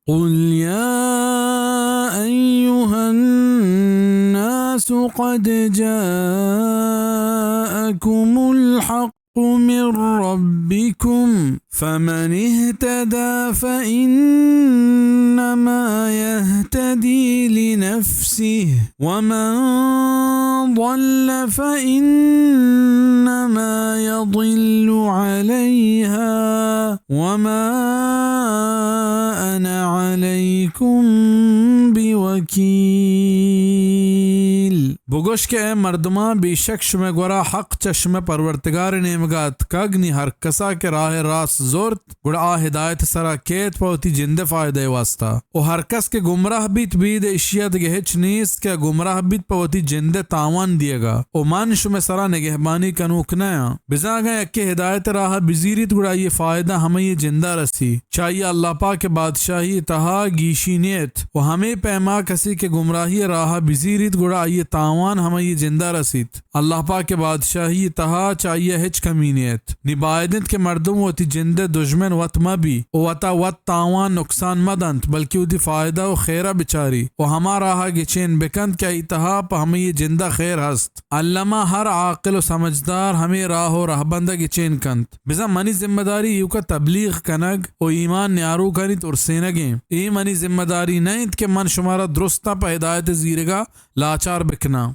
कुल या अय्युहन्नास क़द जाअकुमुल हक़्क़ु मिर रब्बिकुम फमन इह्तदा फइन्नमा यह्तदी लिनफ्सिहि वमन ضل فإन्नमा यضिल्लु अलैहा वमा अना अलैकुम बिवकील। बुगुश के मर्दमा बेशक शुमे गोरा हक चश्म परवरतगार नेमगात कगनी हर कसा के राह रास जोरत गुड़ा हिदायत सरा केत पौती जिंदे फायदे वास्ता ओ हर कस के गुमराह बीत बीद इशियत गेहच नीस के गुमराह बीत पौती जिंदे तावान दिएगा ओ मान शुमे सरा नेगहबानी कनूक नया बिजा गए के हिदायत राह बिजीरित गुड़ा ये फायदा हमें ये जिंदा रसी चाहिए अल्लाह पाक के बादशाही तहा गीशीनियत वो हमें पैमा कसी के गुमराही राह बिजीरित गुड़ा ये तावान हमें ये जिंदा रसीत अल्लाह पाक के बादशाही तहा चाहिए हिच कमीनियत निबायदत के मर्दों वती जिंदे दुश्मन वत मबी ओ वता वत तावान नुकसान मदंत बल्कि उदी फायदा व खैरा बिचारी वो हमारा हा गिचेन बेकंद क्या इतहा प हमें ये जिंदा खैर हस्त अल्लामा हर आकिल व समझदार हमें राहो रहबंदा गिचेन कंत बिजा मनी जिम्मेदारी यू का तबलीग कनग ओ ईमान न्यारू कनित और सेनगे ई मनी जिम्मेदारी नहीं के मन शुमारा दुरुस्ता प हिदायत जीरेगा लाचार बिकना